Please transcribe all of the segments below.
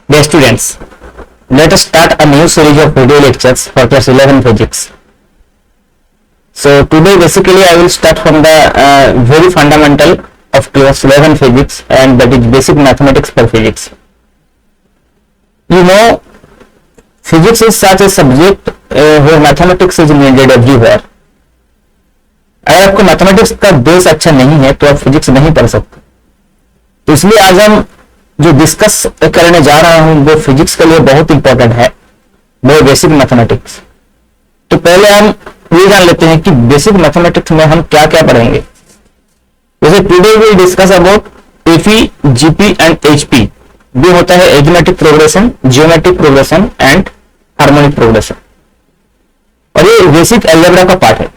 Dear students, let us start a new series of video lectures for class 11 physics. So today basically I will start from the very fundamental of class 11 physics, and that is basic mathematics for physics. You know, physics is such a subject where mathematics is needed everywhere. अगर आपको mathematics का base अच्छा नहीं है तो आप physics नहीं पढ़ सकते. तो इसलिए आज हम जो डिस्कस करने जा रहा हूं वो फिजिक्स के लिए बहुत इंपॉर्टेंट है, वो बेसिक मैथमेटिक्स. तो पहले हम ये जान लेते हैं कि बेसिक मैथमेटिक्स में हम क्या क्या पढ़ेंगे. जैसे today we discuss about AP, GP and HP. ये होता है arithmetic progression, geometric progression and harmonic progression, और ये बेसिक अलजेब्रा का पार्ट है.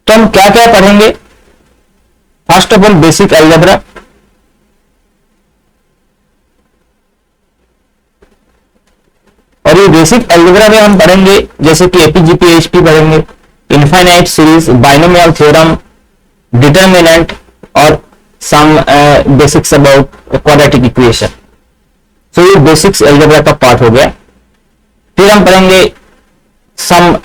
तो हम क्या क्या पढ़ेंगे. First of all basic algebra, और ये बेसिक अलजेब्रा में हम पढ़ेंगे जैसे कि एपीजीपी, एचपी पढ़ेंगे, infinite series, binomial theorem, determinant और some basics about quadratic equation. So ये बेसिक्स अलजेब्रा का पार्ट हो गया. फिर हम पढ़ेंगे सम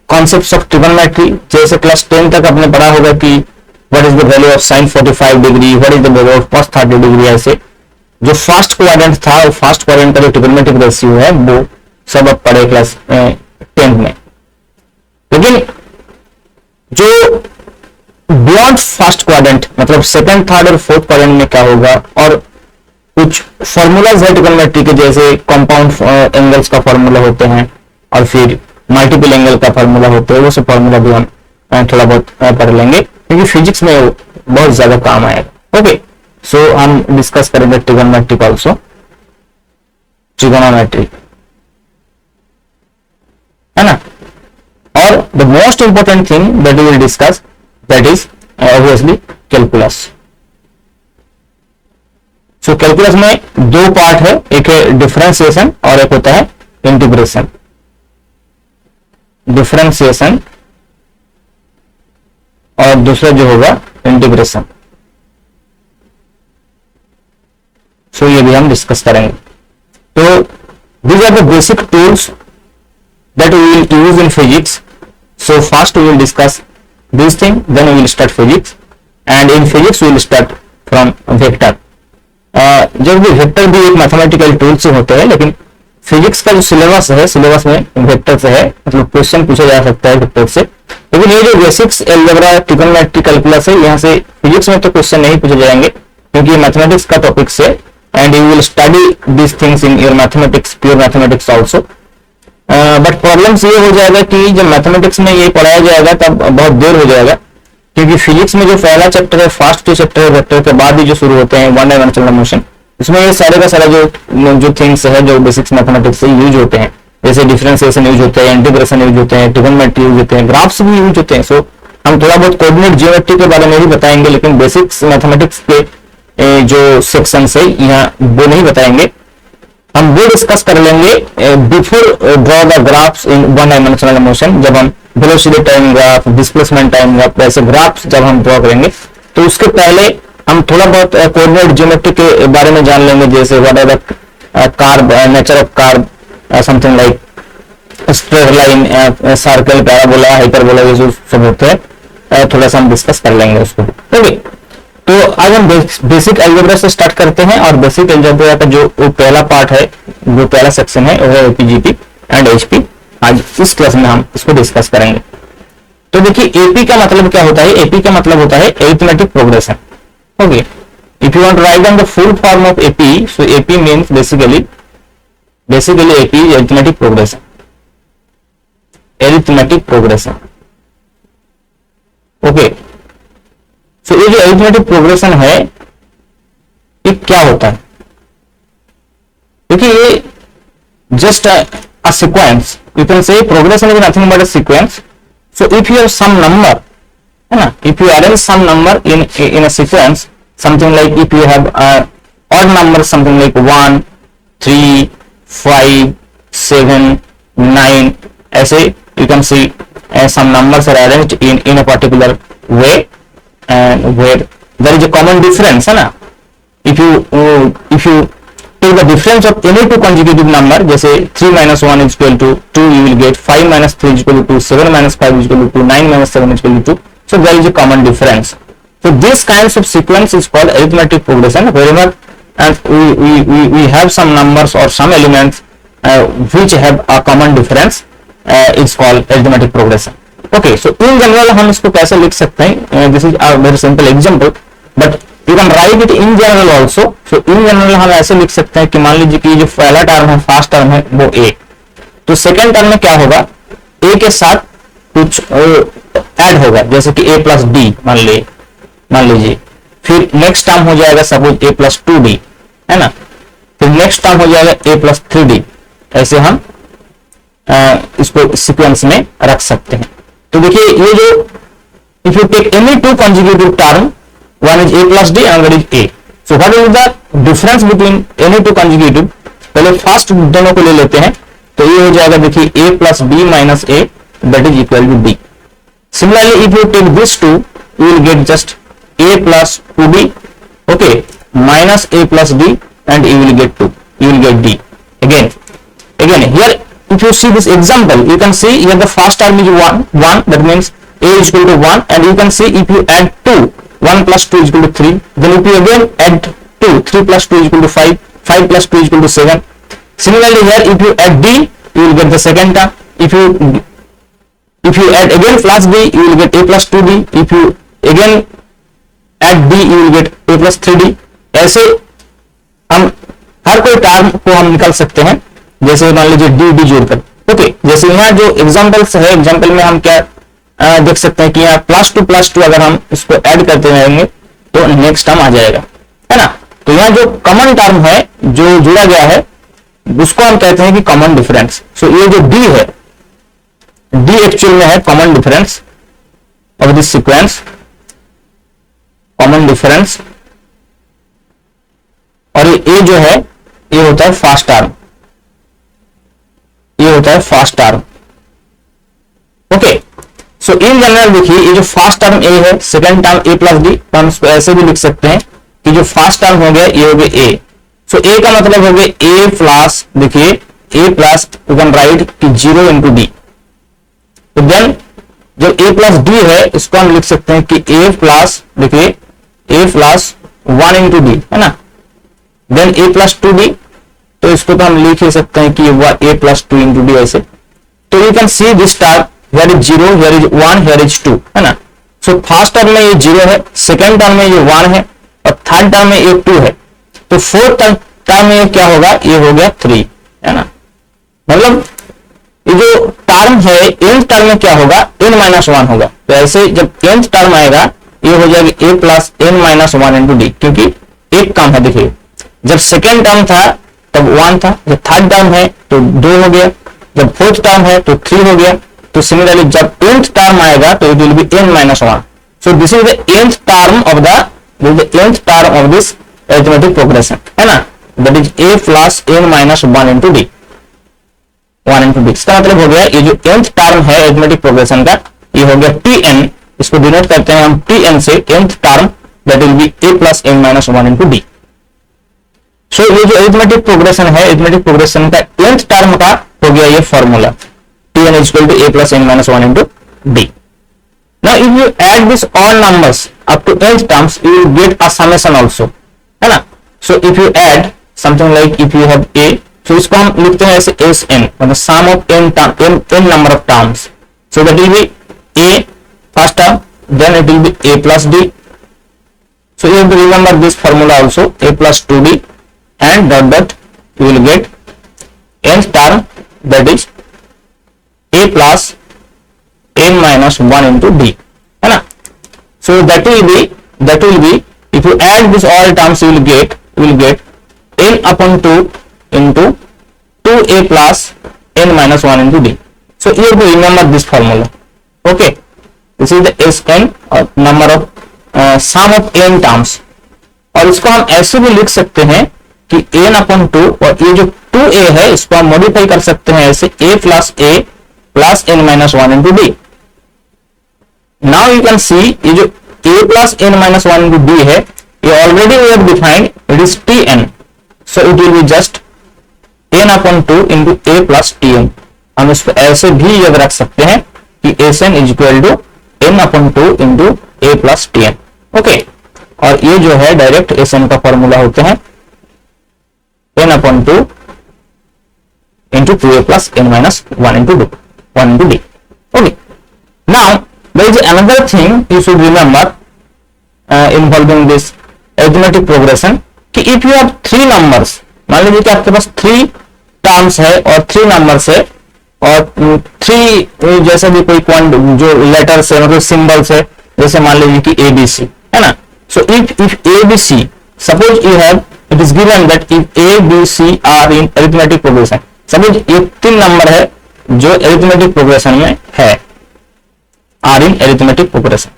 कॉन्सेप्ट्स ऑफ ट्रिगोनोमेट्री. जैसे क्लास 10 तक आपने पढ़ा होगा कि what is the value of sine 45 degree, what is the value of cos 30 degree. ऐसे जो फर्स्ट क्वाड्रेंट था, वो फर्स्ट क्वाड्रेंट का जो ट्रिगोनोमेट्रिक रेशियो है वो सब अब पढ़े क्लास 10 में. लेकिन जो बियॉन्ड फर्स्ट क्वाड्रेंट, मतलब सेकंड, थर्ड और फोर्थ क्वाड्रेंट में क्या होगा, और कुछ फॉर्मूलाज है ट्रिगोनोमेट्री के, जैसे कंपाउंड एंगल्स का फॉर्मूला होते हैं और फिर मल्टीपल एंगल का फॉर्मूला होता है, वो सब फॉर्मूला भी हम थोड़ा बहुत पढ़ लेंगे क्योंकि फिजिक्स में वो बहुत ज्यादा काम आएगा. ओके, सो हम डिस्कस करेंगे ट्रिगोनोमेट्रिक ऑल्सो, ट्रिगोनोमेट्री है ना. और the most important thing that we will discuss, that is obviously calculus. So calculus में दो पार्ट है, एक है डिफरेंशिएशन और एक होता है इंटीग्रेशन. डिफरेंशिएशन और दूसरा जो होगा इंटीग्रेशन. सो ये भी हम डिस्कस करेंगे. तो these are the basic tools that we will use in physics. So first we will discuss this thing, then we will start physics, and in physics we will start from vector. जब भी vector भी एक mathematical tool से होते हैं, लेकिन physics का जो सिलेबस है, सिलेबस में वेक्टर से है, मतलब क्वेश्चन पूछा जा सकता है वेक्टर से. लेकिन ये जो बेसिक्स अलजेब्रा, ट्रिगोनोमेट्री, कैलकुलस है, यहाँ से फिजिक्स में तो क्वेश्चन नहीं पूछे जाएंगे क्योंकि ये मैथमेटिक्स का टॉपिक है, and you will study these things in your mathematics, pure mathematics also. But problems ये हो जाएगा कि जब मैथमेटिक्स में ये पढ़ाया जाएगा तब बहुत देर हो जाएगा, क्योंकि फिजिक्स में जो पहला चैप्टर है, फर्स्ट जो चैप्टर है वेक्टर के बाद ही जो शुरू होते हैं वन डायमेंशनल मोशन, इसमें ये सारे का सारा जो थिंग्स है जो बेसिक्स मैथमेटिक्स से यूज होते हैं, जैसे डिफरेंशिएशन यूज होते हैं, इंटीग्रेशन यूज होते हैं, ट्रिगोनोमेट्री यूज होते हैं, ग्राफ्स भी यूज होते हैं. सो हम थोड़ा बहुत कोऑर्डिनेट जियोमेट्री के बारे में भी बताएंगे, लेकिन बेसिक्स मैथमेटिक्स के जो सेक्शन है यहाँ वो नहीं बताएंगे. हम वो डिस्कस कर लेंगे before draw the graphs in one dimensional motion. जब हम velocity time graph, displacement time graph, ऐसे ग्राफ्स जब हम ड्रॉ करेंगे तो उसके पहले हम थोड़ा बहुत कोऑर्डिनेट ज्योमेट्री के बारे में जान लेंगे, जैसे what are the curve, nature of curve, something like straight line, circle, parabola, hyperbola, ये सब होते हैं. थोड़ा सा हम डिस्कस कर लेंगे उसको. ओके, तो आज हम बेसिक अलजेब्रा से स्टार्ट करते हैं, और बेसिक अलजेब्रा का जो पहला पार्ट है, जो पहला सेक्शन है, वो एपीजीपी एंड एचपी. आज इस क्लास में हम इसको डिस्कस करेंगे. तो देखिए एपी का मतलब क्या होता है. एपी का मतलब होता है arithmetic progression. Okay, if you want to write down the full form of AP, so AP means basically AP arithmetic progression. Arithmetic progression. Okay, तो ये जो अरिथमेटिक प्रोग्रेशन है ये क्या होता है. देखिए ये just a sequence, you can say progression is nothing but a sequence. So if you have some number, है ना, if you arrange some number in a sequence, something like if you have odd number, something like 1, 3, 5, 7, 9, ऐसे you can see some numbers are arranged in a particular way, and where there is a common difference, है ना. if you take the difference of any two consecutive number, जैसे 3 minus 1 is equal to 2, you will get 5 minus 3 is equal to 2, 7 minus 5 is equal to 2, 9 minus 7 is equal to 2. So there is a common difference. So this kinds of sequence is called arithmetic progression. Wherever and we have some numbers or some elements which have a common difference, it's called arithmetic progression. Okay, so in general हम इसको कैसे लिख सकते हैं? This is a very simple example, but you can write it in general also. So in general हम ऐसे लिख सकते हैं कि मान लीजिए कि जो पहला टर्म है, फर्स्ट टर्म है वो a, तो सेकेंड टर्म में क्या होगा, a के साथ कुछ ऐड होगा, जैसे कि a प्लस डी मान लीजिए, फिर नेक्स्ट टर्म हो जाएगा सपोज a प्लस 2d, है ना, फिर नेक्स्ट टर्म हो जाएगा a प्लस 3d. ऐसे हम इसको सीक्वेंस में रख सकते हैं. तो देखिए ये जो if you take any two consecutive term, one is a plus d, another is a. So what is the difference between any two consecutive? पहले फर्स्ट दोनों को ले लेते हैं, तो ये हो जाएगा देखिए a plus b minus a, that is equal to d. Similarly, if you take this two, you will get just a plus 2b, okay, minus a plus d, and you will get 2. You will get d. Again here, if you see this example, you can see here the first term is 1, that means a is equal to 1, and you can see if you add 2, 1 plus 2 is equal to 3, then if you again add 2, 3 plus 2 is equal to 5, 5 plus 2 is equal to 7. Similarly here, if you add d, you will get the second term. If you add again plus b, you will get a plus 2d. If you again add d, you will get a plus 3d. ऐसे हम हर कोई term को हम निकाल सकते हैं, जैसे मान लीजिए डी जोड़कर. ओके, जैसे यहाँ जो एग्जांपल्स है, एग्जांपल में हम क्या देख सकते हैं कि यहाँ प्लस टू अगर हम इसको ऐड करते रहेंगे तो नेक्स्ट टर्म आ जाएगा, है ना. तो यहाँ जो कॉमन टर्म है जो जुड़ा गया है उसको हम कहते हैं कि कॉमन डिफरेंस. सो ये जो डी है, डी एक्चुअल में है common difference of this sequence, common difference. और ये जो है ये होता है फर्स्ट टर्म, ये होता है first term. Okay, so in general देखिए ये जो फर्स्ट टर्म ए है, सेकंड टर्म ए प्लस डी, तो हम इसको ऐसे भी लिख सकते हैं कि जो फर्स्ट टर्म हो गया ये हो गया ए. सो ए का मतलब हो गया ए प्लस, देखिए ए प्लस यू कैन राइट कि 0 इंटू डी. तो देन जो ए प्लस डी है इसको हम लिख सकते हैं कि ए प्लस, देखिए ए प्लस 1 इंटू डी, है ना. देन ए प्लस 2d, तो इसको तो हम लिख ही सकते हैं कि a प्लस 2 इंटू डी ऐसे. तो you can see this term, here is 0, here is 1, here is 2, है ना. सो फर्स्ट टर्म में ये 0 है, सेकेंड टर्म में ये 1 है, और थर्ड टर्म में ये 2 है. तो फोर्थ टर्म में ये क्या होगा, ये हो गया 3, है ना. मतलब ये जो टर्म है nth टर्म में क्या होगा, n-1 होगा. तो ऐसे जब nth टर्म आएगा ये हो जाएगा a plus n-1 into D, क्योंकि एक काम है. देखिए जब सेकेंड टर्म था तब 1 था, जब थर्ड टर्म है तो 2 हो गया, जब फोर्थ टर्म है तो 3 हो गया. तो सिमिलरली जब nth टर्म आएगा तो it will B n-1. So this is the nth term of this arithmetic progression, है ना. That is a plus n-1 into D, 1 into D. इसका मतलब हो गया ये जो nth टर्म है अरिथमेटिक प्रोग्रेशन का, ये हो गया tn. इसको डिनोट करते हैं हम tn से, nth term, that will be a plus n-1 into D. So ये जो अरिथमेटिक प्रोग्रेशन है, अरिथमेटिक प्रोग्रेशन का nth टर्म का हो गया ये formula, tn is equal to a plus n-1 into d. Now if you add this all numbers up to nth terms, you will get a summation also, है ना. So if you add something like, if you have a, so इसको हम लिखते हैं ऐसे sn, मतलब sum of n number of terms. So that will be a first term, then it will be a plus d. So you have to remember this formula also, a plus 2d, and dot you will get nth term, that is a plus n-1 into d, है ना. So that will be if you add this all terms, you will get n upon 2 into 2a plus n-1 into d. So you have to remember this formula. Okay, this is the sn or number of sum of n terms. और इसको हम ऐसे भी लिख सकते हैं कि n upon 2, और ये जो 2a है इसको हम मॉडिफाई कर सकते हैं ऐसे a plus n-1 into d. Now you can see ये जो a plus n-1 into d है, ये already we have defined, it is tn. So it will be just n/2 into A plus T N. हम इसको ऐसे भी याद रख सकते हैं कि S N is equal to n/2 into A plus T N. Okay, और ये जो है डायरेक्ट एस एन का फॉर्मूला होते हैं n/2 into 2a plus n minus 1 into d. Okay. Now there is another thing you should remember involving this arithmetic progression कि if you have 3 numbers, मान लीजिए कि आपके पास 3 टर्म्स है और 3 नंबर्स है और 3 जैसे भी कोई जो लेटर्स है मतलब सिंबल्स है, जैसे मान लीजिए कि ABC है ना। So if ABC, suppose you have, it is given that if ABC are in arithmetic progression, suppose ये 3 नंबर है जो एरिथमेटिक प्रोग्रेशन में है, are in arithmetic progression,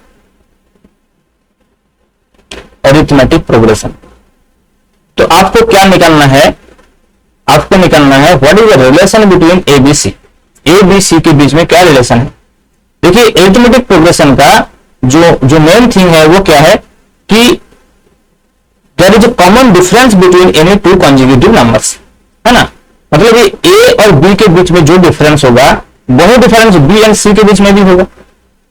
arithmetic progression. तो आपको क्या निकालना है, आपको निकालना है what is the relation between ABC, ABC के बीच में क्या रिलेशन है। देखिए एरिथमेटिक प्रोग्रेशन का जो मेन थिंग है वो क्या है कि there is a common difference between any 2 consecutive numbers, है ना। मतलब ये ए और बी के बीच में जो डिफरेंस होगा वही डिफरेंस बी एंड सी के बीच में भी होगा।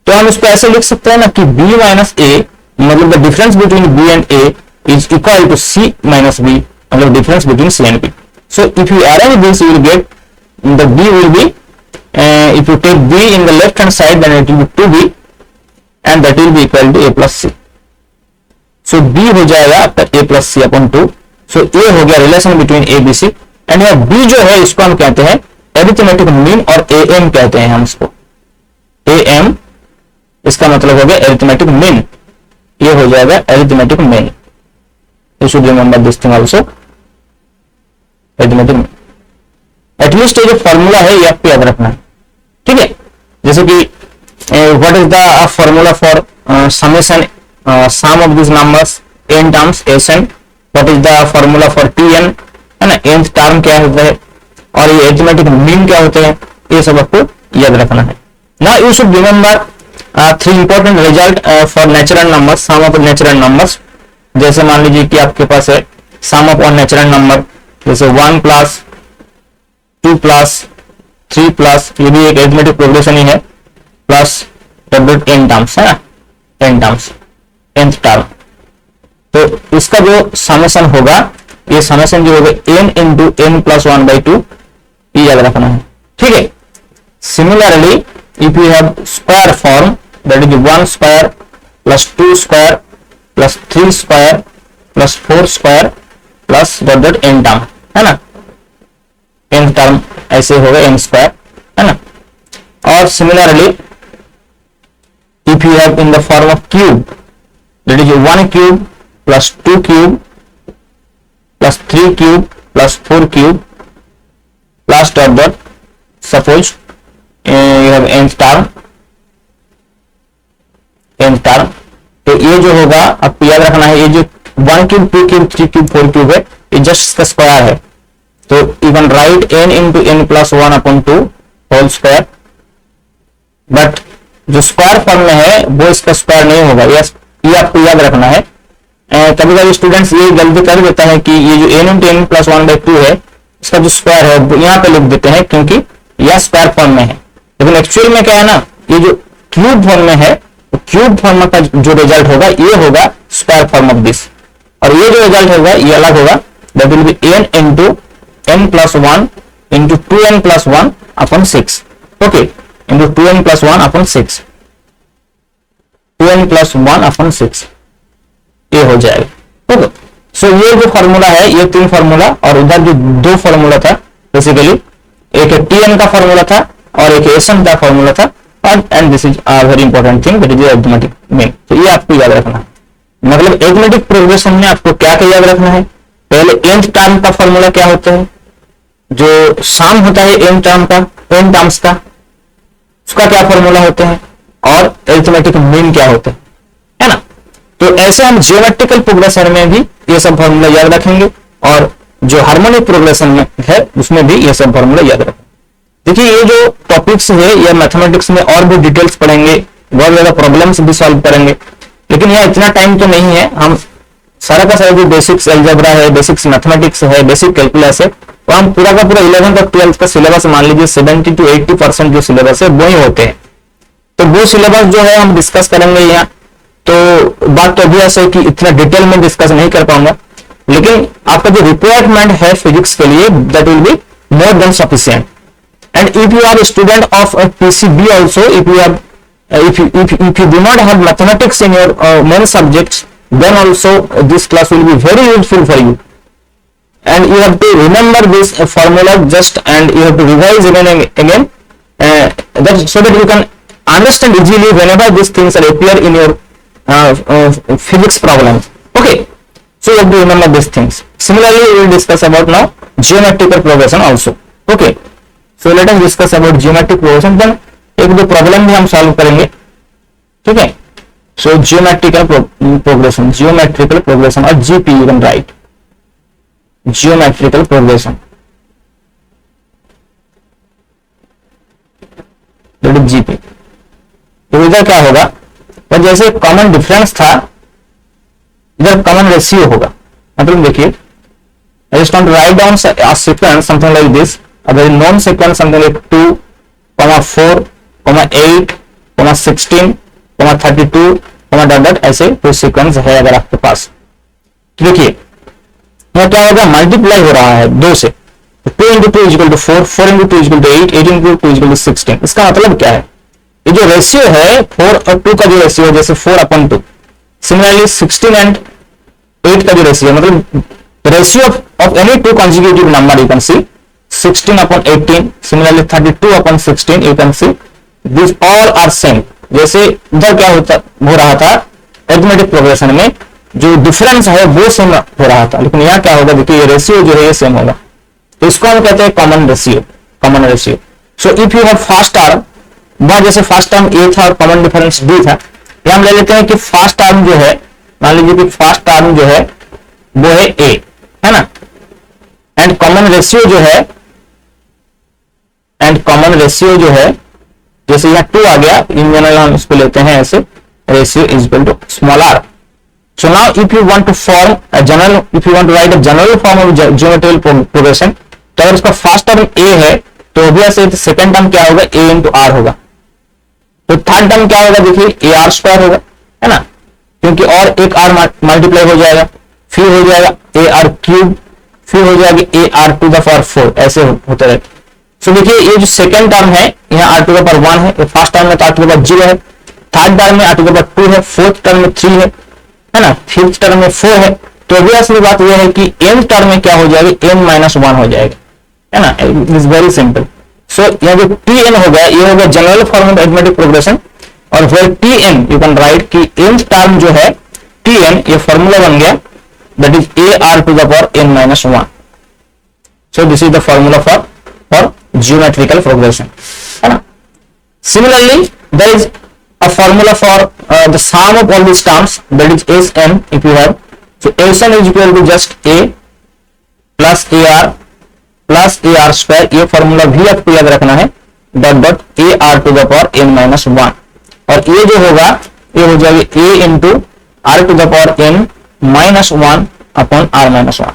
तो हम इसको ऐसे लिख सकते हैं ना कि बी माइनस ए, मतलब the difference between B and A is equal to C minus B, मतलब difference between C and B. So if you arrange this you will get the B will be, if you take B in the left hand side then it will be 2b and that will be equal to a plus C. So B हो जाएगा आपका a plus C upon 2। So A हो गया relation between A B C, and यह B जो है इसको हम कहते हैं एरिथमेटिक मीन और एएम कहते हैं हम इसको, एएम इसका मतलब हो गया एरिथमेटिक मीन, ये हो जाएगा arithmetic mean. You should remember this thing also, arithmetic mean. At least ये जो फॉर्मूला है ये आपको याद रखना है, ठीक है। जैसे कि what is the formula for summation sum of this numbers n terms SN, what is the formula for TN, है ना, nth टर्म क्या होता है और ये एरिथमेटिक मीन क्या होते हैं, ये सब आपको याद रखना है। Now you should remember 3 important result for natural numbers, sum of natural numbers. जैसे मान लीजिए कि आपके पास है sum of one natural number, जैसे 1 प्लस 2 प्लस 3 प्लस, ये भी एक एरिथमेटिक प्रोग्रेशन ही है, प्लस n टर्म्स, है ना, n टर्म्स, nth टर्म। तो इसका जो समेशन होगा, ये समेशन जो होगा n इंटू n प्लस 1/2, ये याद रखना है, ठीक है। Similarly if you have square form that is 1 square plus 2 square plus 3 square plus 4 square plus dot n term, है ना, n टर्म ऐसे होगा n स्क्वायर, है ना। और similarly if you have in the form of cube that is 1 cube plus 2 cube plus 3 cube plus 4 cube plus dot suppose you have nth term, तो ये जो होगा आपको याद रखना है, ये जो 1 क्यूब 2 क्यूब 3 क्यूब 4 क्यूब है ये जस्ट इसका स्क्वायर है, तो you can write n into n plus 1 upon 2 whole square, but जो स्क्वायर फॉर्म में है वो इसका स्क्वायर नहीं होगा, ये आपको याद रखना है। कभी कभी स्टूडेंट्स ये गलती कर देता है कि ये जो n इंटू n प्लस 1/2 है इसका जो स्क्वायर है वो यहाँ पे लिख देते हैं क्योंकि यह स्क्वायर फॉर्म में है, लेकिन एक्चुअल में क्या है ना, ये जो क्यूब फॉर्म में है, क्यूब फॉर्म का जो रिजल्ट होगा ये होगा स्क्वायर फॉर्म ऑफ दिस, और ये जो रिजल्ट होगा ये अलग होगा, that will B n into n plus 1 into 2n plus 1 upon 6, okay, into 2n plus 1 upon 6, 2n plus 1 upon 6 ये हो जाएगा, ओके। सो ये जो फॉर्मूला है ये 3 फॉर्मूला, और उधर जो 2 फॉर्मूला था बेसिकली, एक टीएन का फॉर्मूला था और एक एसएन का फॉर्मूला था, and this is a very important thing that is arithmetic mean. तो ये आपको याद रखना है, मतलब अरिथमेटिक प्रोग्रेशन में आपको क्या क्या याद रखना है। पहले nth टर्म का फॉर्मूला क्या होता है, जो सम होता है n टर्म का, n टर्म्स का, उसका क्या फॉर्मूला होते हैं, और अरिथमेटिक मीन क्या होता है ना। तो ऐसे हम ज्योमेट्रिकल प्रोग्रेशन में भी ये सब फॉर्मूला याद रखेंगे, और जो हार्मोनिक प्रोग्रेशन में है उसमें भी ये सब फॉर्मूला याद रखेंगे। देखिए ये जो टॉपिक्स है ये मैथमेटिक्स में और भी डिटेल्स पढ़ेंगे, बहुत ज्यादा प्रॉब्लम्स भी सॉल्व करेंगे, लेकिन यह इतना टाइम तो नहीं है। हम सारा का सारा जो बेसिक्स एल्जेब्रा है, बेसिक्स मैथमेटिक्स है, बेसिक कैलकुलस है, तो हम पूरा का पूरा 11th और 12th का सिलेबस मान लीजिए 70 to 80% जो सिलेबस है वो ही होते हैं, तो वो सिलेबस जो है हम डिस्कस करेंगे यहाँ। तो बात तो ऑब्वियस है कि इतना डिटेल में डिस्कस नहीं कर पाऊंगा, लेकिन आपका जो रिक्वायरमेंट है फिजिक्स के लिए that will be more than sufficient. And if you are student of PCB also, if you do not have mathematics in your main subjects, then also this class will be very useful for you, and you have to remember this formula just, and you have to revise again and again, that so that you can understand easily whenever these things are appear in your physics problem. Okay, so you have to remember these things. Similarly, we will discuss about now geometrical progression also. Okay, so let us discuss about geometric progression, then एक दो problem भी हम solve करेंगे, ठीक है। सो geometrical progression और GP you can right geometrical progression, that is GP. तो इधर क्या होगा, तो जैसे कॉमन डिफरेंस था इधर कॉमन रेशियो होगा, मतलब देखिए I just want to write down a sequence something like this, अगर non sequence something like 2, 4, 8, 16, 32, dot ऐसे कोई सीक्वेंस है अगर आपके पास, तो देखिए यह क्या होगा, मल्टीप्लाई हो रहा है 2 से, 2 into 2 equal to 4, 4 into 2 equal to 8, 8 into 2 equal to 16। इसका मतलब क्या है, ये जो रेशियो है 4 और 2 का जो रेशियो है, जैसे 4/2, सिमिलरली 16 एंड 8 का जो रेशियो, मतलब ratio of any two consecutive number you can see 16/18, similarly 32/16 you can see this all are same. जैसे उधर क्या हो रहा था अरिथमेटिक प्रोग्रेशन में, जो डिफरेंस है वो सेम हो रहा था, लेकिन यहाँ क्या होगा, देखिए ये रेशियो जो है ये सेम होगा, तो इसको हम कहते हैं common ratio. So if you have first term, वहां जैसे फर्स्ट टर्म ए था और कॉमन डिफरेंस बी था, यहाँ हम ले लेते हैं कि फर्स्ट टर्म जो है, मान लीजिए कि फर्स्ट टर्म जो है वो है ए, है ना, एंड कॉमन रेशियो जो है जैसे यहाँ 2 आ गया, इन जनरल हम इसको लेते हैं ऐसे, ratio is equal to small r। So now if you want to form a general, if you want to write a general form of geometrical progression, तो अगर उसका फर्स्ट टर्म a है तो ऑब्वियसली सेकंड टर्म क्या होगा, a into r होगा। तो third term क्या होगा, देखिए ar² होगा, है ना, क्योंकि और एक r मल्टीप्लाई हो जाएगा, फिर हो जाएगा ar³, फिर हो जाएगी ar⁴, ऐसे होते रहेगा। सो देखिए ये जो सेकंड टर्म है यहाँ r⁴ है, फर्स्ट टर्म में तो r⁴0 है, थर्ड टर्म में r⁴2 है, फोर्थ टर्म में 3 है ना, फिफ्थ टर्म में 4 है। तो ऑब्वियसली बात यह है कि n टर्म में क्या हो जाएगी, n-1 हो जाएगा, है ना, इट इज वेरी सिंपल। सो यहाँ जो tn हो गया, ये हो गया general form of arithmetic progression, और फिर tn यू कैन राइट कि nth टर्म जो है tn, ये फॉर्मूला बन गया, that is ar⁴n-1। So this is the formula for geometrical progression, है ना। Similarly, there is a formula for the sum of all these terms, that is Sn. If you have, so Sn is equal to just a plus ar plus ar², ये formula भी आपको याद रखना है, dot ar⁴n-1, और ये जो होगा ये हो जाएगी a into r⁴n-1 upon r-1,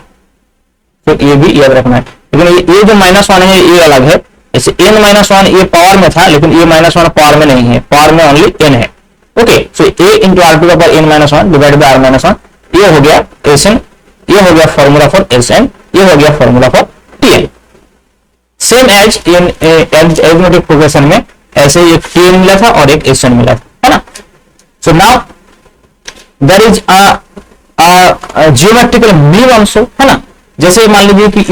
तो ये भी याद रखना है। लेकिन ये जो -1 है ये अलग है, जैसे n-1 ये पावर में था, लेकिन ये -1 पावर में नहीं है, पावर में ओनली n है। Okay, so a into r⁴n-1 divide by r-1, ये हो गया Sn, ये हो गया फॉर्मूला फॉर Sn, ये हो गया formula for Tn। Same as in arithmetic progression में ऐसे एक Tn मिला था और एक Sn मिला था, है ना। So now there is a geometrical mean also, है ना। जैसे मान लीजिए कि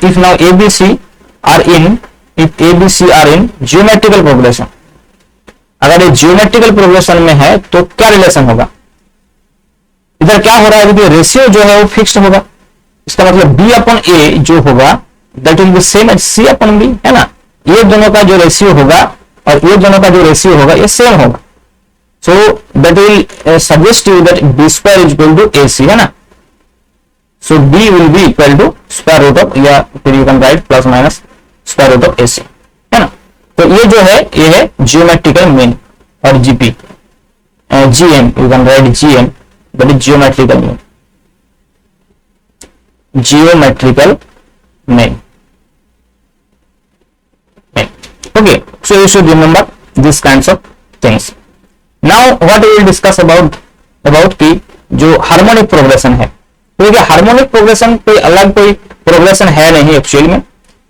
if now ABC are in geometrical progression, अगर ये जियोमेट्रिकल प्रोग्रेशन में है तो क्या रिलेशन होगा, इधर क्या हो रहा है, देखिए रेशियो जो है वो फिक्स्ड होगा, इसका मतलब b/a जो होगा that will be same as c/b, है ना। ये दोनों का जो रेशियो होगा और ये दोनों का जो रेशियो होगा ये सेम होगा, so that will suggest you that b² is equal to ac, है ना। So b will be equal to square root of, या फिर you can write plus minus square root of AC, है ना। तो ये जो है ये है geometrical mean, और GP GM you can write GM, that is geometrical mean, geometrical नहीं। Okay, so you should remember these kinds of things. Now what we will discuss about कि जो हार्मोनिक प्रोग्रेशन है, तो ये हार्मोनिक प्रोग्रेशन कोई अलग कोई प्रोग्रेशन है नहीं एक्चुअली में,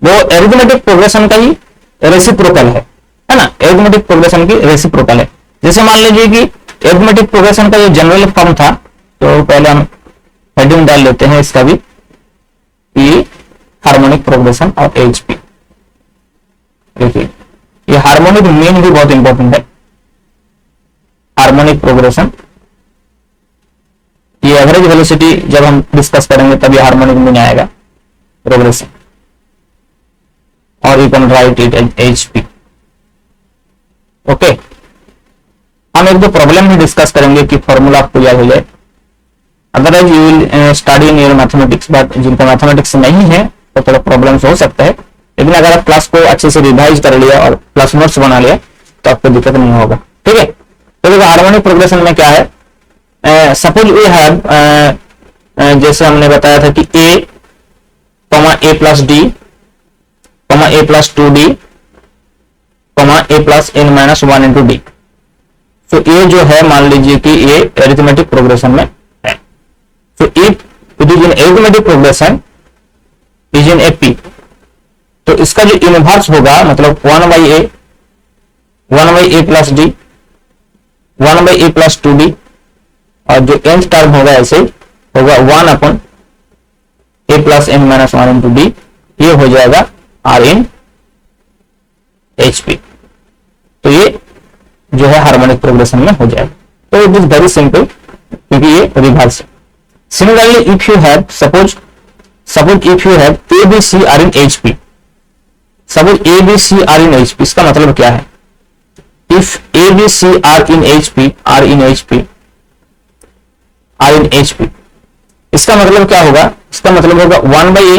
वो एरिथमेटिक प्रोग्रेशन का ही रेसिप्रोकल है ना, एरिथमेटिक प्रोग्रेशन की रेसिप्रोकल है। जैसे मान लीजिए कि एरिथमेटिक प्रोग्रेशन का जो जनरल फॉर्म था, तो पहले हम हेडिंग डाल लेते हैं इसका भी, हार्मोनिक प्रोग्रेशन और एचपी। देखिए ये हार्मोनिक मीन भी बहुत इंपॉर्टेंट है, हार्मोनिक प्रोग्रेशन, ये एवरेज वेलोसिटी जब हम डिस्कस करेंगे तभी हार्मोनिक मीन आएगा प्रोग्रेशन, और you can write it as HP. Okay, हम एक दो प्रॉब्लम भी डिस्कस करेंगे कि फॉर्मूला आपको याद हो जाए, otherwise you will study in your mathematics, but जिनका मैथमेटिक्स नहीं है तो थोड़ा प्रॉब्लम्स हो सकता है, लेकिन अगर आप क्लास को अच्छे से रिवाइज कर लिया और क्लास नोट्स बना लिया तो आपको दिक्कत नहीं होगा। ठीक है, तो देखो हार्मोनिक प्रोग्रेशन में क्या है, सपोज वी हैव, जैसे हमने बताया था कि a plus D a plus 2d a plus n minus 1 into D. तो ये जो है मान लीजिए कि ये एरिथमेटिक प्रोग्रेशन में है। तो if it is in arithmetic progression is in AP, तो इसका जो इनवर्स होगा मतलब 1 by A plus D 1 by A plus 2d, और जो nth टर्म होगा ऐसे होगा 1 upon A plus n minus 1 into D, ये हो जाएगा आर इन एच पी। तो ये जो है हार्मोनिक प्रोग्रेशन में हो जाएगा। तो इट इज वेरी सिंपल क्योंकि ये रिवर्स है। Similarly if you have suppose if you have A B C are in H P, suppose A B C are in H P, इसका मतलब क्या है, if A B C are in H P इसका मतलब क्या होगा, इसका मतलब होगा 1 by A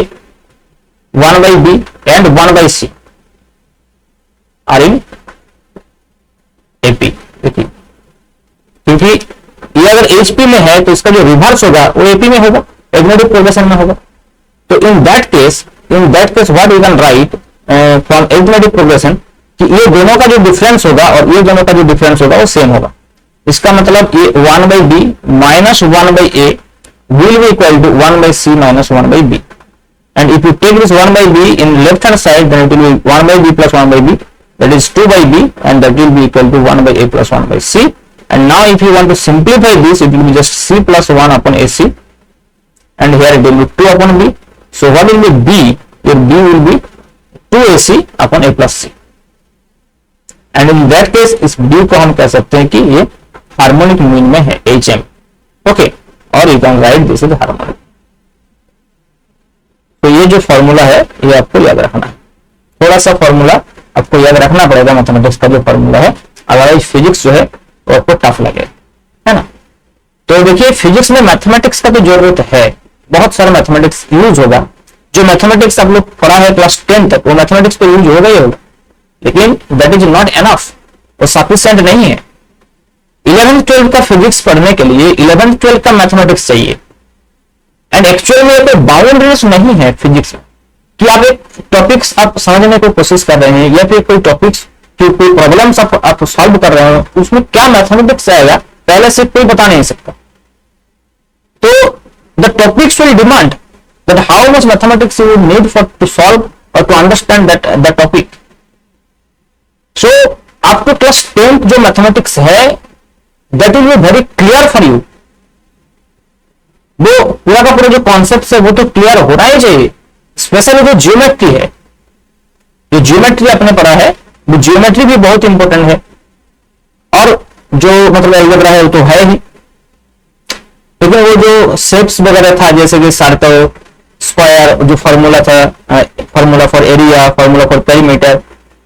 1 by B and 1 by C are in AP. देखिए क्योंकि ये अगर एचपी में है तो इसका जो रिवर्स होगा वो एपी में होगा, एरिथमेटिक प्रोग्रेशन में होगा। तो in that case what we can write from arithmetic progression कि ये दोनों का जो डिफरेंस होगा और ये दोनों का जो डिफरेंस होगा वो सेम होगा। इसका मतलब ये 1 by D minus 1 by A will be equal to 1 by c minus 1 by b, and if you take this 1 by b in left hand side then it will be 1 by b plus 1 by b, that is 2 by b, and that will be equal to 1 by a plus 1 by c. And now if you want to simplify this, it will be just c plus 1 upon ac, and here it will be 2 upon b. So what will be b? Your b will be 2ac upon a plus c, and in that case इस b को हम कह सकते हैं कि ये harmonic mean में है hm। ओके, और you can right this is harmonic. तो ये जो फॉर्मूला है ये आपको याद रखना है, थोड़ा सा फॉर्मूला आपको याद रखना पड़ेगा मैथमेटिक्स का जो फॉर्मूला है, अदरवाइज फिजिक्स जो है वो आपको टफ लगेगा, है ना। तो देखिए फिजिक्स में मैथमेटिक्स का तो जरूरत है, बहुत सारा मैथमेटिक्स यूज होगा। जो मैथमेटिक्स आप लोग पढ़ा है क्लास 10 तक वो मैथमेटिक्स तो यूज होगा ही होगा, लेकिन दैट इज नॉट एनफ, वो सफिशिएंट नहीं है। 11th-12th का फिजिक्स पढ़ने के लिए 11th-12th का मैथमेटिक्स चाहिए, एंड एक्चुअल में कोई बाउंड्रीज नहीं है फिजिक्स में कि आप एक टॉपिक्स आप समझने की कोशिश कर रहे हैं या फिर कोई टॉपिक्स की कोई प्रॉब्लम्स आप सॉल्व कर रहे हो, उसमें क्या मैथमेटिक्स आएगा पहले से कोई बता नहीं सकता। तो the topics will demand that how much mathematics you need for to solve और to understand that topic. So आपको क्लास 10th जो मैथमेटिक्स है that will be very clear for you, वो पूरा का पूरा जो कॉन्सेप्ट है वो तो क्लियर होना ही चाहिए। स्पेशली जो जियोमेट्री है, जो जियोमेट्री आपने पढ़ा है वो जियोमेट्री भी बहुत इंपॉर्टेंट है, और जो मतलब अलजेब्रा है वो तो है ही, लेकिन वो जो शेप्स वगैरह था जैसे कि सर्कल, स्क्वायर, जो फॉर्मूला था, formula for area, formula for perimeter,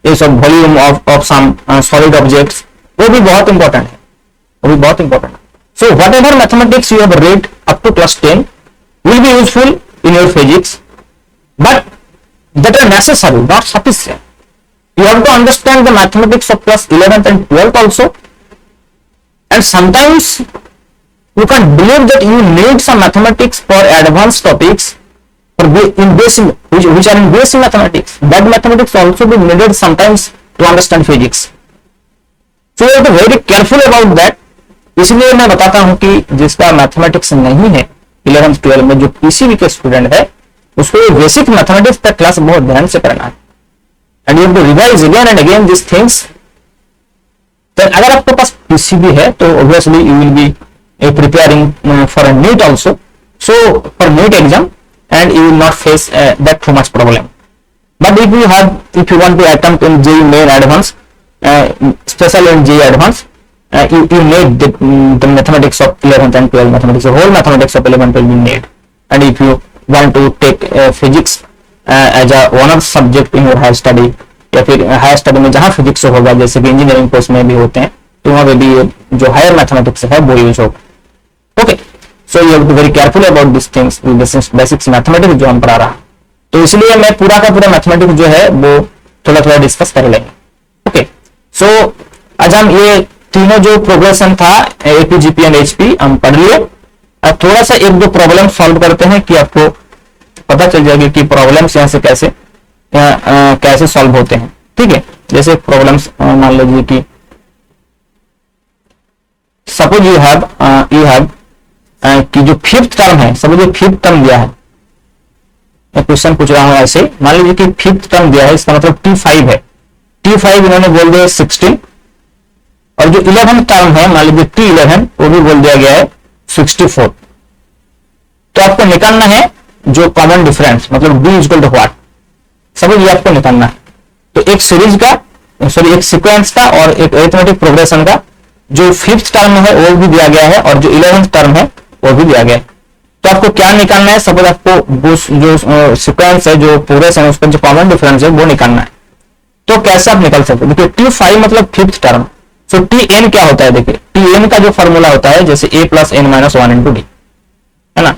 ये सब volume of some solid objects, वो भी बहुत इंपॉर्टेंट है, वो भी बहुत इंपॉर्टेंट है। So whatever mathematics you have read up to class 10 will be useful in your physics, but that are necessary, not sufficient. You have to understand the mathematics of class 11th and 12th also, and sometimes you can believe that you need some mathematics for advanced topics in basic, which are in basic mathematics, that mathematics also be needed sometimes to understand physics. So you have to be very careful about that. इसलिए मैं बताता हूं कि जिसका mathematics नहीं है 11th 12 में, जो पीसीबी के स्टूडेंट है, उसको ये बेसिक मैथमेटिक्स का क्लास बहुत ध्यान से करना है, and you have to revise again and again this things. अगर आपके पास पीसीबी है तो obviously you will be preparing for a NEET also, so for NEET exam, and you will not face that too much problem. But if you want to attempt in JEE Main Advanced, especially in JEE Advanced, you need the mathematics of 11th and 12th mathematics. The whole mathematics of 11th will be need. And if you want to take physics as a one of subject in your higher study, या फिर higher study में जहाँ physics होगा, जैसे कि engineering course में भी होते हैं, तो वहाँ पे भी जो हायर मैथमेटिक्स है वो यूज होगा. Okay, so you have to very careful about this things, basics mathematics जो हम पढ़ा रहा. तो इसलिए मैं पूरा का पूरा मैथमेटिक्स जो है वो थोड़ा थोड़ा डिस्कस कर लेंगे. ओके, सो आज हम ये तीनों जो प्रोग्रेशन था एपी, जीपी एंड एचपी हम पढ़ लिए. अब थोड़ा सा एक दो प्रॉब्लम सॉल्व करते हैं कि आपको पता चल जाएगी कि प्रॉब्लम्स यहाँ से कैसे सॉल्व होते हैं. ठीक है, जैसे प्रॉब्लम्स मान लीजिए कि सपोज यू हैव कि जो फिफ्थ टर्म है, सपोज ये फिफ्थ टर्म दिया है, मैं क्वेश्चन पूछ रहा हूं ऐसे, मान लीजिए कि फिफ्थ टर्म दिया है, इसका मतलब T5 है. T5 इन्होंने बोल दिया 16, और जो 11th टर्म है मान लीजिए T11, वो भी बोल दिया गया है 64. तो आपको निकालना है जो कॉमन डिफरेंस, मतलब D इक्वल टू व्हाट, समझ ये आपको निकालना है. तो एक सीरीज का, सॉरी एक सीक्वेंस का और एक अरिथमेटिक प्रोग्रेशन का जो फिफ्थ टर्म है वो भी दिया गया है और जो 11th टर्म है वो भी दिया गया है. तो आपको क्या निकालना है, सपोज आपको जो सीक्वेंस है, जो प्रोग्रेशन है, उसका जो कॉमन डिफरेंस है वो निकालना है. तो कैसे आप निकाल सकते हैं, देखिए T5 मतलब फिफ्थ टर्म. सो Tn क्या होता है, देखिए Tn का जो फॉर्मूला होता है जैसे a plus n minus 1 into D, है ना.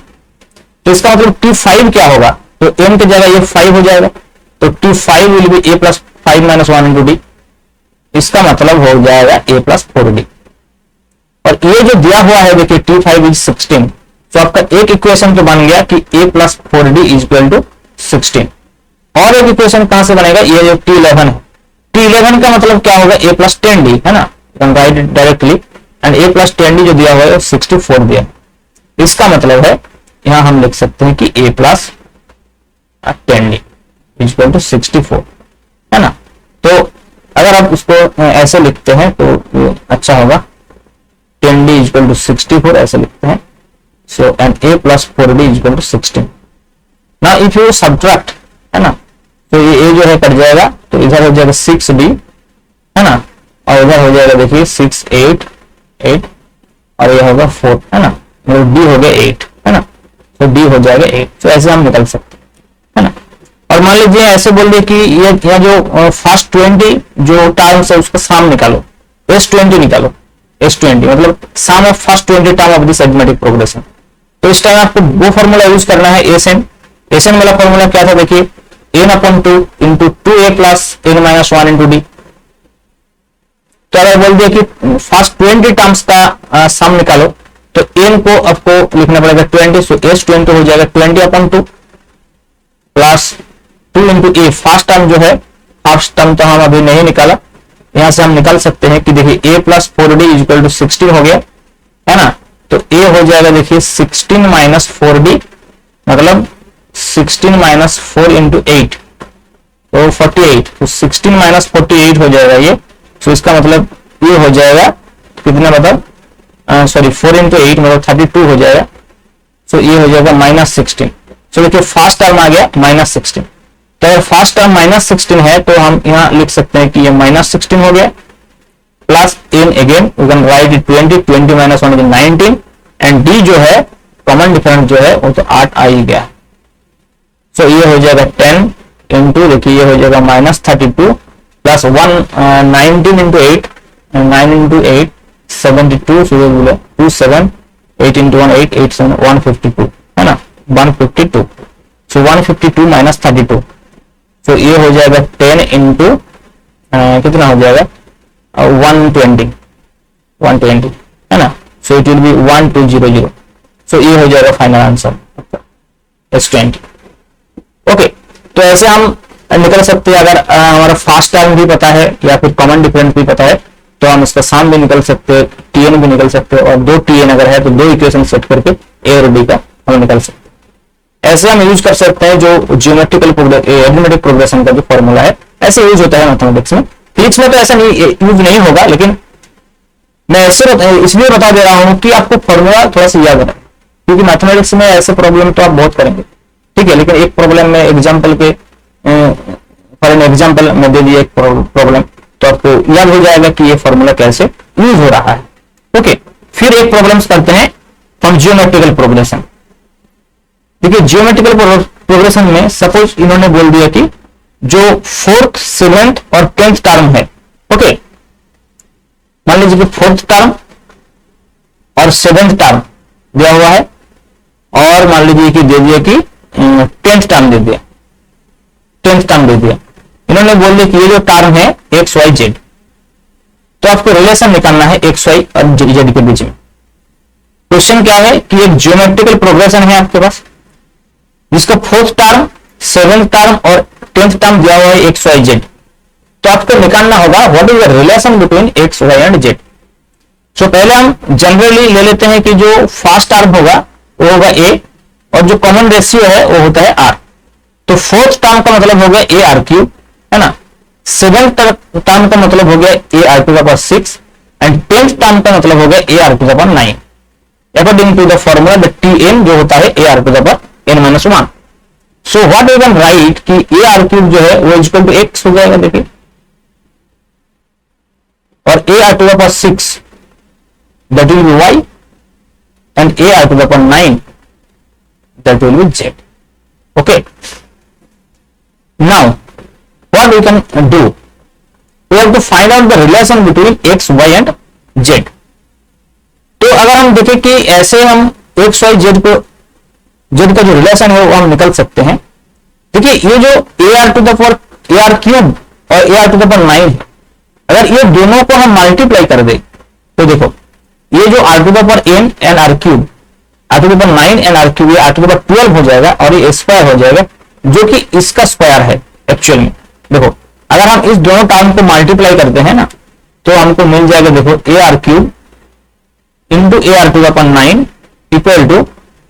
तो इसका मतलब T5 क्या होगा, तो n की जगह ये 5 हो जाएगा, तो T5 will be a plus 5 minus 1 into D. इसका मतलब हो जाएगा a प्लस 4d. और ये जो दिया हुआ है देखिए T5 इज 16, तो आपका एक इक्वेशन तो बन गया कि a plus 4d is equal to 16. और एक इक्वेशन कहां से बनेगा, ये जो T11 है, T11 का मतलब क्या होगा, a प्लस 10d, है ना, right directly, and a plus 10d जो दिया हुआ है 64 दिया. इसका मतलब है यहां हम लिख सकते हैं कि a plus 10d is equal to 64, है ना. तो अगर आप उसको ऐसे लिखते हैं तो अच्छा होगा, 10d is equal to 64 ऐसे लिखते हैं. So and a plus 4d is equal to 16. Now if you subtract, है ना, तो ये a जो है कट जाएगा, तो इधर हो जाएगा 6d, है ना, और इधर हो जाएगा देखिए 6 8 8, और ये होगा 4, है ना, मतलब d हो गया 8, है ना, तो d हो जाएगा 8. तो ऐसे हम निकल सकते हैं, है ना. और मान लीजिए ऐसे बोल दिए कि ये जो फर्स्ट 20 जो टर्म्स है उसका सम निकालो, S20 निकालो, S20 मतलब sum of first 20 term of this arithmetic progression. तो इस टाइम आपको वो फॉर्मूला यूज करना है एसएन वाला फॉर्मूला क्या था, देखिए n/2 into 2a plus n minus 1 into D. तो अगर बोल दिया कि फर्स्ट 20 टर्म्स का सम निकालो, तो n को आपको लिखना पड़ेगा 20, सो S20 हो जाएगा 20/2 plus 2 into a. First term जो है, फर्स्ट टर्म तो हम अभी नहीं निकाला, यहां से हम निकाल सकते हैं कि देखिए a plus 4d is equal to 16 हो गया, है ना. तो a हो जाएगा देखिए 16 माइनस 4d, मतलब 16 माइनस 4 इंटू 8, तो 48. तो 16 माइनस 48 हो जाएगा ये. तो इसका मतलब ये हो जाएगा कितना, मतलब सॉरी 4 इंटू 8 मतलब 32 हो जाएगा. तो ये हो जाएगा माइनस 16. तो देखिए फर्स्ट टर्म आ गया माइनस 16. तो अगर फर्स्ट टर्म माइनस 16 है तो हम यहां लिख सकते हैं कि ये माइनस 16 हो गया, plus n again we can write it 20 minus 1 is 19, and d जो है कॉमन डिफरेंस जो है वो तो 8 आ ही गया. सो ये हो जाएगा 10 इंटू, देखिए ये हो जाएगा माइनस 32 प्लस 19 इंटू 8, 9 इंटू 8 72, सो ये बोले 27, 8 इंटू 1 8 8 7 152, है ना, 152. सो 152 माइनस 32, तो ये हो जाएगा 10 इंटू कितना हो जाएगा 120, है ना. So it will B 1200. सो ये हो जाएगा फाइनल आंसर S20. तो ऐसे हम निकल सकते हैं। अगर हमारा फास्ट टर्म भी पता है या फिर कॉमन डिफरेंस भी पता है तो हम इसका सम भी निकल सकते हैं, टीएन भी निकल सकते हैं, और दो टीएन अगर है तो दो इक्वेशन सेट करके ए और बी का हम निकल सकते हैं। ऐसे हम यूज कर सकते हैं जो ज्योमेट्रिकल अरिथमेटिक प्रोग्रेशन का जो फॉर्मूला है, ऐसे यूज होता है मैथमेटिक्स में। फिजिक्स में तो ऐसा नहीं यूज नहीं होगा, लेकिन मैं ऐसे इसलिए बता दे रहा हूं कि आपको फॉर्मूला थोड़ा सा याद रहे, क्योंकि मैथमेटिक्स में ऐसे प्रॉब्लम तो आप बहुत करेंगे, ठीक है। लेकिन एक प्रॉब्लम में एग्जाम्पल के फॉर एन एग्जाम्पल में दे दिए एक प्रॉब्लम, तो आपको याद हो जाएगा कि ये फॉर्मूला कैसे यूज हो रहा है। ओके, फिर एक प्रॉब्लम करते हैं फ्रॉम जियोमेट्रिकल प्रोग्रेशन। देखिए जियोमेट्रिकल प्रोग्रेशन में सपोज इन्होंने बोल दिया कि जो 4th 7th और 10th टर्म है, ओके, मान लीजिए कि 4th टर्म और 7th टर्म दिया हुआ है, और मान लीजिए कि दे दिया कि 10th टर्म दे दिया, 10th टर्म दे दिया। इन्होंने बोल दिया कि ये जो टर्म है एक्स वाई जेड, तो आपको रिलेशन निकालना है एक्स वाई और जेड के बीच में। क्वेश्चन क्या है कि एक ज्योमेट्रिकल प्रोग्रेशन है आपके पास जिसका 4th टर्म 7th टर्म और 10th टर्म दिया हुआ है एक्स वाई जेड, तो आपको निकालना होगा what is the relation between X Y and Z. So पहले हम जनरली ले लेते हैं कि जो फर्स्ट टर्म होगा वो होगा ए, और जो कॉमन रेशियो है वो होता है आर। तो 4th टर्म का मतलब हो गया ए आर क्यूब, है ना। 7th टर्म का मतलब हो गया A R to the power 6, and 10th term का मतलब हो गया A R to the power 9, according to the formula the T N जो होता है A R to the power N minus 1। So what we can write कि A R cube जो है वो इक्वल टू एक्स हो जाएगा, देखिए, और A R to the power 6 that will be Y, and A R to the power 9 that will be Z. Okay, now what we can do, we have to find out the relation between x, y and z। तो अगर हम देखें कि ऐसे हम x, y, z का जो relation है वो हम निकल सकते हैं। देखिए ये जो A R to the power A R cube और A R to the power 9 है, अगर ये दोनों को हम मल्टीप्लाई कर दे तो देखो ये जो R to the power N and R cube, R to the power 9 and R cube, ये आर टू द पावर 12 हो जाएगा, और ये स्क्वायर हो जाएगा जो कि इसका स्क्वायर है एक्चुअल में। देखो अगर हम इस दोनों टर्म को मल्टीप्लाई करते हैं ना तो हमको मिल जाएगा, देखो A R cube into A R to the power 9 equal to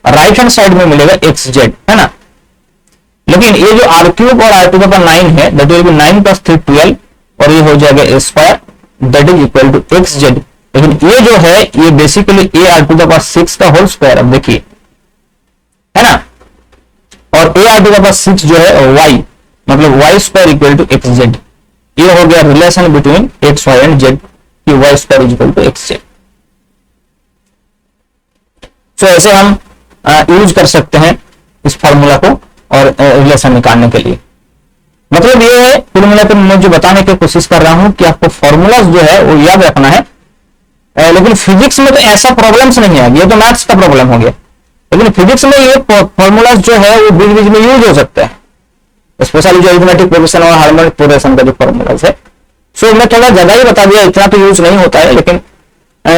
right hand side में मिलेगा एक्स जेड, है ना। लेकिन ये जो आर क्यूब और आर टू द पावर 9 है दैट विल बी 9 + 3 12, और ये हो जाएगा A square that is equal to X Z. लेकिन ये जो है ये basically A R to the power 6 का होल स्क्वायर, अब देखिए, है ना। और A R to the power 6 जो है वाई, मतलब Y square equal to X Z. ये हो गया relation between X Y and Z कि Y square equal to X Z. So ऐसे हम यूज कर सकते हैं इस फॉर्मूला को और रिलेशन निकालने के लिए। मतलब ये है कुल मिलाकर मैं जो बताने की कोशिश कर रहा हूं कि आपको फॉर्मूलाज जो है वो याद रखना है, लेकिन फिजिक्स में तो ऐसा प्रॉब्लम्स नहीं है, ये तो मैथ्स का प्रॉब्लम हो गया। लेकिन फिजिक्स में ये फॉर्मूलाज जो है वो बीच बीच में यूज हो सकता है, स्पेशली जो अरिथमेटिक प्रोग्रेशन और हार्मोनिक प्रोग्रेशन का जो फॉर्मूलाज है। सो मैं थोड़ा ज्यादा ही बता दिया, इतना तो यूज नहीं होता है, लेकिन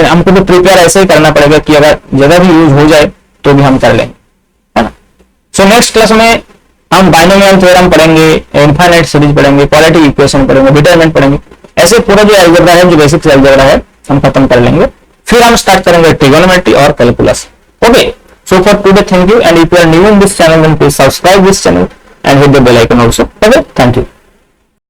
हमको तो प्रिपेयर ऐसे ही करना पड़ेगा कि अगर ज्यादा भी यूज हो जाए तो भी हम कर लेंगे, है ना। सो नेक्स्ट क्लास में हम बाइनोमियल थ्योरम पढ़ेंगे, इनफाइनाइट सीरीज पढ़ेंगे, क्वाड्रेटिक इक्वेशन पढ़ेंगे, डिटरमिनेंट पढ़ेंगे, ऐसे पूरा जो अलजेब्रा है, जो बेसिक अलजेब्रा है हम खत्म कर लेंगे। फिर हम स्टार्ट करेंगे ट्रिगोनोमेट्री और calculus. Okay, so for today thank you, and if you are new in this channel then please subscribe this channel and hit the bell icon also. Okay, thank you.